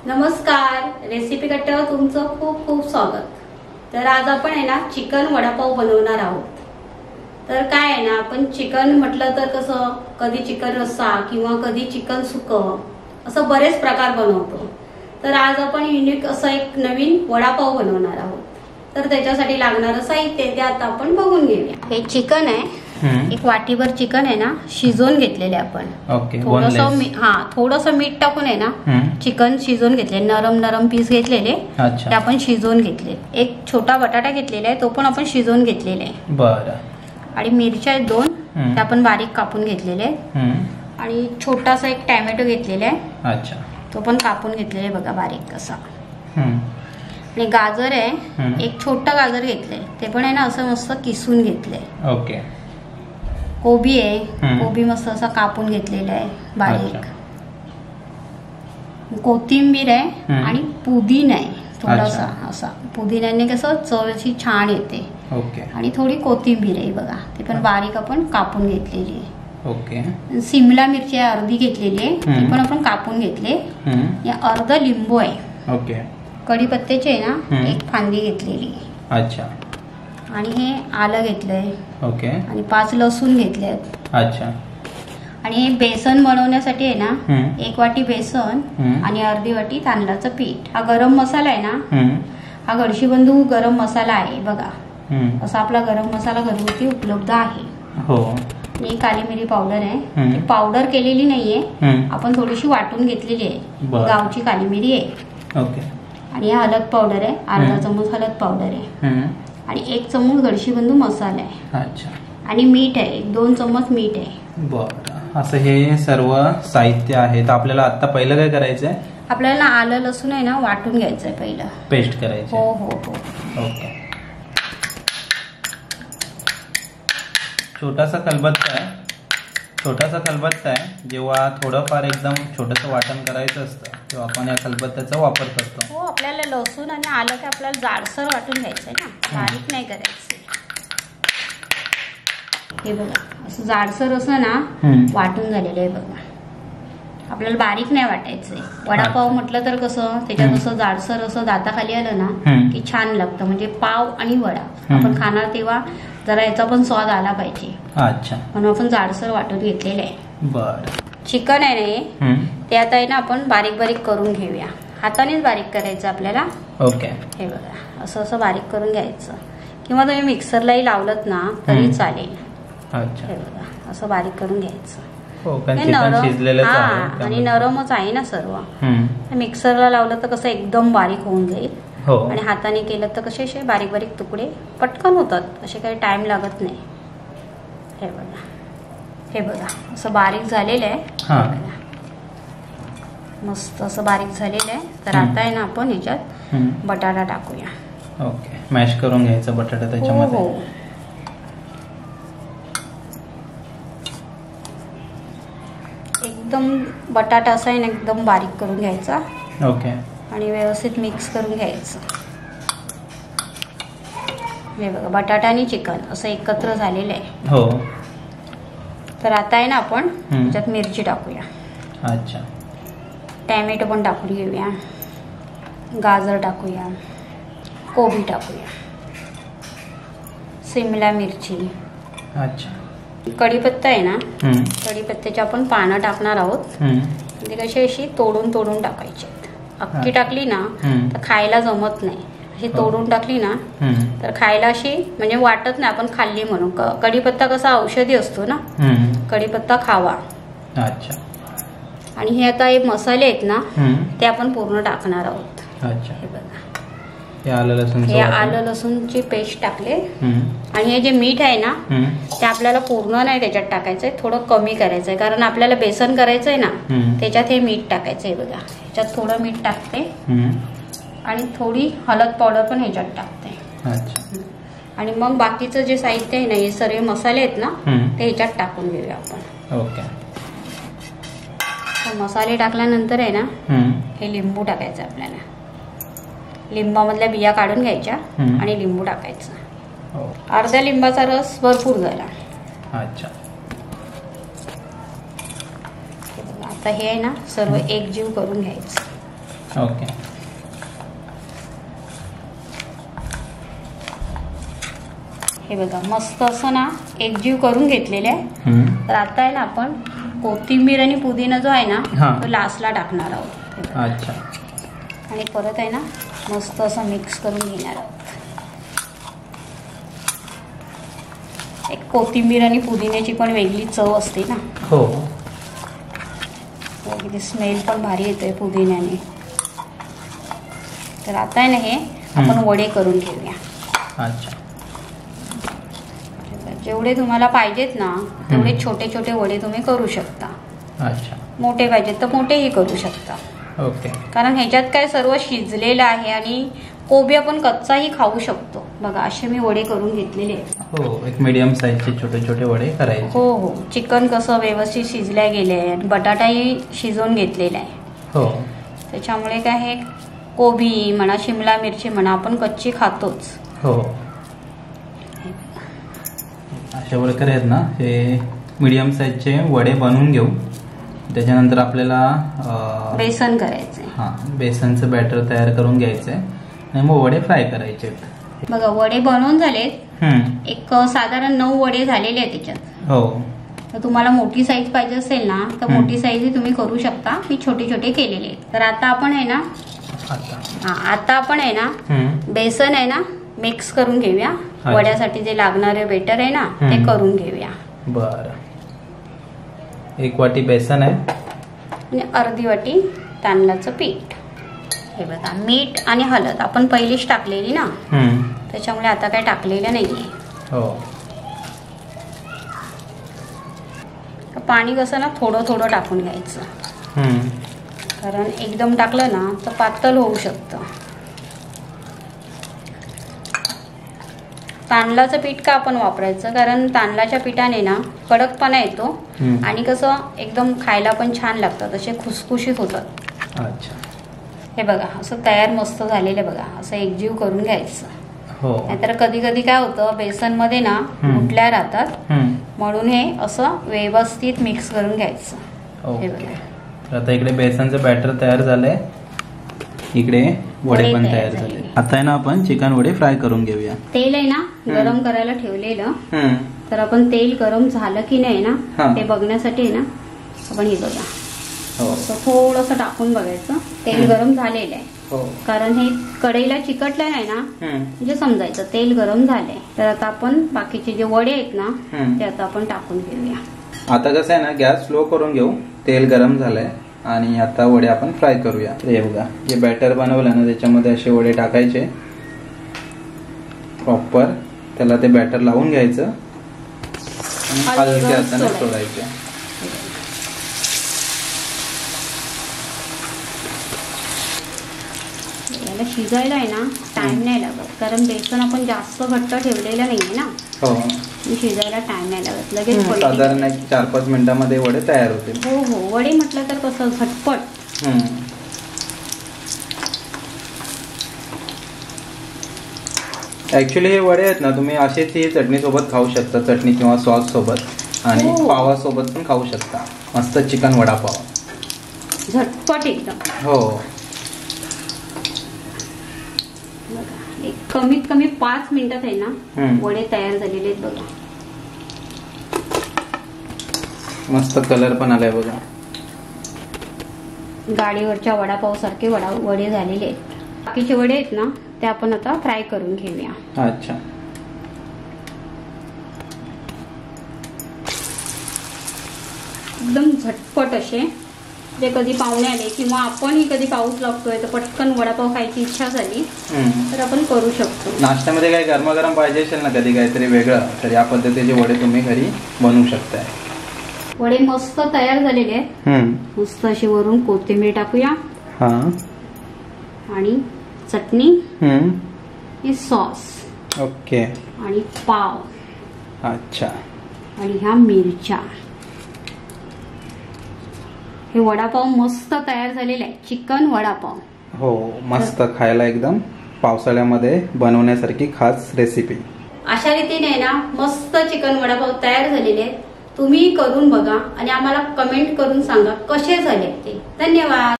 नमस्कार, रेसिपी कट्ट्यावर तुमचं खूप खूप स्वागत। तर आज आपण आहे ना चिकन वडापाव बनवणार आहोत। तर काय आहे ना, आपण चिकन म्हटलं तर कसं कधी चिकन रस्सा किंवा कधी चिकन सुकं असं बरेच प्रकार बनवतो। तर आज आपण युनिक असं एक नवीन वडापाव बनवणार आहोत। तर त्याच्यासाठी लागणारं साहित्य ते आता आपण बघून घेऊया। हे चिकन आहे, एक वाटीभर चिकन आहे ना शिजवून घेतलेले आपण। ओके, थोडंसं मीठ टाकून आहे ना चिकन शिजवून घेतले, नरम नरम पीस घेतलेले ते आपण शिजवून घेतले। एक छोटा बटाटा घेतलेला आहे, तो पण आपण शिजवून घेतलेला आहे। बरं। आणि मिरच्या आहेत 2, त्या आपण बारीक कापून घेतलेले आहेत। आणि छोटासा एक टोमॅटो घेतलेला आहे। अच्छा, तो पण कापून घेतलेला आहे बघा बारीक कसा। आणि गाजर आहे, एक छोटा गाजर घेतलंय, ते पण आहे ना असं मस्त किसून घेतलंय। ओके। कोबी आहे, कोबी मस्त असा कापून घेतलेला आहे बारीक। कोथिंबीर आहे आणि पुदिना आहे थोडासा असा। पुदिन्याने कसं चव अशी छान येते। ओके। आणि थोडी कोथिंबीर आहे बघा, ती पण बारीक आपण कापून घेतलेली आहे। ओके। शिमला मिरची अर्धी घेतलेली आहे, ती पण आपण कापून घेतले। अर्ध लिंबू आहे। ओके। कढीपत्त्याची आहे ना एक फांदी घेतलेली। अच्छा। आणि हे आलं घेतलंय। ओके। आणि 5 लसूण घेतले। अच्छा। आणि हे बेसन बनवण्यासाठी आहे ना 1 वाटी बेसन आणि अर्धी वाटी तांदळाचं पीठ। हा गरम मसाला आहे ना, हा गडशीबंधू गरम मसाला आहे बघा। असा आपला गरम मसाला घरगुती उपलब्ध आहे। हो। ही काली मिरी पावडर आहे, पावडर केलेली नाहीये, आपण थोडीशी वाटून घेतलेली आहे, गावची काली मिरी आहे। ओके। आणि हळद पावडर आहे, अर्धा चमच हळद पावडर आहे। आणि 1 चमच गडशीबंधू मसाला आहे। अच्छा। आणि मीठ आहे, 2 चमच मीठ आहे। बरं, असं हे सर्व साहित्य आहे। तर आपल्याला आता पहिलं काय करायचंय? आपल्याला आलं लसूण आहे ना वाटून घ्यायचंय पहिलं, पेस्ट करायची। हो हो हो। ओके। छोटासा खलबत्ता आहे। जेव्हा थोडंफार एकदम छोटंसं वाटण करायचं असतं तेव्हा आपण या खलबत्त्याचा वापर करतो। हो, आपल्याला लसूण आणि आलं काय आपल्याला जाडसर वाटून घ्यायचंय ना, बारीक नाही करायचं। हे बघा असं जाडसर असं ना वाटून झालेलं आहे बघा, आपल्याला बारीक नाही वाटायचंय। वडापाव म्हटलं तर कसं त्याच्यात असं जाडसर असं दाताखाली आलं ना की छान लागतं। म्हणजे पाव आणि वडा आपण खाणार तेव्हा जरा याचा पण स्वाद आला पाहिजे। अच्छा, म्हणून आपण जाडसर वाटून घेतलेलं आहे। बरं। चिकन आहे ना ते आता आहे ना आपण बारीक बारीक करून घेऊया, हातानेच बारीक करायचं आपल्याला। ओके। हे बघा असं असं बारीक करून घ्यायचं, किंवा तुम्ही मिक्सरलाही लावलत ना तरी चालेल। अच्छा। हे बघा असं बारीक करून घ्यायचं। नरम आणि नरमच आहे ना सर्व। मिक्सरला लावलं तर कसं एकदम बारीक होऊन जाईल, आणि हाताने केलं तर कसे असे बारीक बारीक तुकडे पटकन होतात, असे काही टाइम लागत नाही। हे बघा असं बारीक झालेलं आहे, मस्त असं बारीक झालेलं आहे। तर आता आहे ना आपण ह्याच्यात बटाटा टाकूया। ओके, मॅश करून घ्यायचा बटाटा त्याच्यामध्ये। हो, एकदम बटाटा असा आहे ना एकदम बारीक करून घ्यायचा। ओके। आणि व्यवस्थित मिक्स करून घ्यायचं। हे बघा बटाटा आणि चिकन असं एकत्र झालेलं आहे। हो। तर आता आहे ना आपण त्याच्यात मिरची टाकूया। अच्छा। टोमॅटो पण टाकून घेऊया, गाजर टाकूया, कोबी टाकूया, शिमला मिरची। अच्छा। कढीपत्ता आहे ना, कढीपत्त्याची आपण पानं टाकणार आहोत। म्हणजे कशी अशी तोडून तोडून टाकायची, अख्खी टाकली ना तर खायला जमत नाही। अशी तोडून टाकली ना तर खायला अशी म्हणजे वाटत नाही आपण खाल्ली म्हणून। कढीपत्ता कसा औषधी असतो ना, कढीपत्ता खावा। अच्छा। आणि हे आता हे मसाले आहेत ना ते आपण पूर्ण टाकणार आहोत। अच्छा। हे बघा हे आलं लसूणची पेस्ट टाकले। आणि हे जे मीठ आहे ना ते आपल्याला पूर्ण नाही त्याच्यात टाकायचंय, थोडं कमी करायचंय, कारण आपल्याला बेसन करायचंय ना त्याच्यात हे मीठ टाकायचंय बघा। ह्याच्यात थोडं मीठ टाकते आणि थोडी हळद पावडर पण ह्याच्यात टाकते। अच्छा। आणि मग बाकीचं जे साहित्य आहे ना, हे सर्व मसाले आहेत ना ते ह्याच्यात टाकून घेऊया आपण। ओके। मसाले टाकल्यानंतर आहे ना हे लिंबू टाकायचं आपल्याला। लिंबामधल्या बिया काढून घ्यायच्या आणि लिंबू टाकायचं। अर्ध्या लिंबाचा रस भरपूर झाला। अच्छा। आता हे आहे ना सर्व एकजीव करून घ्यायचं। ओके. हे बघा मस्त असं ना एकजीव करून घेतलेले आहे. तर आता आहे ना आपण कोथिंबीर आणि पुदिना जो आहे ना तो लास्टला टाकणार आहोत. अच्छा. आणि परत आहे ना मस्त असं मिक्स करून घेणार आहोत. एक कोथिंबीर आणि पुदिन्याची पण वेगळी चव असते ना. हो. अगदी स्मेल पण भारी येतोय पुदिन्याने. तर आता आहे ना हे आपण वडे करून घेऊया. अच्छा. जेवढे तुम्हाला पाहिजेत ना तेवढे छोटे छोटे वडे तुम्ही करू शकता. अच्छा. मोठे पाहिजेत तर मोठेही करू शकता. ओके. कारण ह्याच्यात काय सर्व शिजलेलं आहे आणि कोबी आपण कच्चाही खाऊ शकतो. बघा असे मी वडे करून घेतलेले आहेत. हो, एक मीडियम साईजचे छोटे छोटे वडे करायचे. हो हो. चिकन कसं व्यवस्थित शिजल्या गेले आहे आणि बटाटाही शिजवून घेतलेला आहे. हो. त्याच्यामुळे काय हे कोबी म्हणा शिमला मिरची म्हणा आपण कच्ची खातोच. हो. अशा प्रकारे आहेत ना हे मीडियम साईजचे वडे बनवून घेऊ. त्याच्यानंतर आपल्याला बेसन करायचंय. बेसनचं बॅटर तयार करून घ्यायचंय आणि मग वडे फ्राय करायचे. बघा वडे बनवून झालेत. एक साधारण 9 वडे झालेले आहेत त्याच्यात. हो. तर तुम्हाला मोठी साईज पाहिजे असेल ना तर मोठी साईज तुम्ही करू शकता. मी छोटे छोटे केलेले आहेत. तर आता आपण आहे ना आता आपण आहे ना बेसन आहे ना मिक्स करून घेऊया. वड्यासाठी जे लागणारे बेटर आहे ना ते करून घेऊया. बर. 1 वाटी बेसन आहे आणि अर्धी वाटी तांदळाचं पीठ. हे बघा मीठ आणि हळद आपण पहिलीच टाकलेली ना त्याच्यामुळे आता काय टाकलेलं नाहीये. हो. पाणी कसं ना थोडं थोडं टाकून घ्यायचं. कारण एकदम टाकलं ना तर पातळ होऊ शकतं. तांदळाचं पीठ का आपण वापरायचं कारण तांदळाच्या पिठाने ना कडकपणा येतो आणि कसं एकदम खायला पण छान लागतात. असे खुसखुशीत होतात. अच्छा. हे बघा असं तयार मस्त झालेलं बघा. असं एकजीव करून घ्यायचं. हो. नाहीतर कधी कधी काय होतं बेसन मध्ये ना गुठल्या राहतात म्हणून हे असं व्यवस्थित मिक्स करून घ्यायचं. हे बघा आता इकडे बेसनचं बॅटर तयार झालंय. इकडे वडे पण तयार झाले. आता आहे ना आपण चिकन वडे फ्राय करून घेऊया. तेल आहे ना गरम करायला ठेवलेलं. तर आपण तेल गरम झालं की नाही ना ते बघण्यासाठी ना आपण हे बघा थोडस टाकून बघायचं. तेल गरम झालेलं आहे. कारण हे कढईला चिकटलं नाही ना म्हणजे समजायचं तेल गरम झालंय. तर आता आपण बाकीचे जे वडे आहेत ना ते आता आपण टाकून घेऊया. आता कसं आहे ना गॅस स्लो करून घेऊ. तेल गरम झालंय आणि आता वडे आपण फ्राय करूया. हे बघा जे बॅटर बनवलं ना त्याच्यामध्ये असे वडे टाकायचे. प्रॉपर त्याला ते बॅटर लावून घ्यायचं आणि हलक्या हाताने सोडायचे. याला शिजायला आहे ना टाइम नाही लागत कारण बेसन आपण जास्त घट्ट ठेवलेलं नाहीये ना. हो. शिजायला टाइम नाही लागत. लगेच साधारण 4-5 मिनिटांमध्ये वडे तयार होते. हो हो. वडे म्हटलं तर कसं झटपट. ऍक्च्युली हे वडे आहेत ना तुम्ही असेच ही चटणी सोबत खाऊ शकता. चटणी किंवा सॉस सोबत आणि पावासोबत पण खाऊ शकता. मस्त चिकन वडापाव झटपट एकदम. हो. एक कमीत कमी 5 मिनिटात आहे ना वडे तयार झालेले आहेत बघा. मस्त कलर पण आलाय बघा. गाडीवरच्या वडापाव सारखे वडे झालेले आहेत. बाकीचे वडे आहेत ना ते आपण आता फ्राय करून घेऊया. अच्छा. एकदम झटपट असे जे कधी पाहुणे आले किंवा आपणही कधी पाऊस लागतोय तर पटकन वडापाव खायची इच्छा झाली तर आपण करू शकतो. नाश्त्यामध्ये काही गरमागरम पाहिजे असेल ना कधी काहीतरी वेगळं तर या पद्धतीचे वडे तुम्ही घरी बनवू शकताय. वडे मस्त तयार झालेले आहेत. मस्त अशी वरून कोथिंबीर टाकूया. आणि चटणी हे सॉस. ओके. आणि पाव. अच्छा. आणि ह्या मिरच्या. हे वडापाव मस्त तयार झालेला आहे. चिकन वडापाव. हो मस्त खायला एकदम पावसाळ्यामध्ये बनवण्यासारखी खास रेसिपी. अशा रीतीने ना मस्त चिकन वडापाव तयार झालेले आहेत. तुम्ही करून बघा आणि आम्हाला कमेंट करून सांगा कसे झाले ते. धन्यवाद.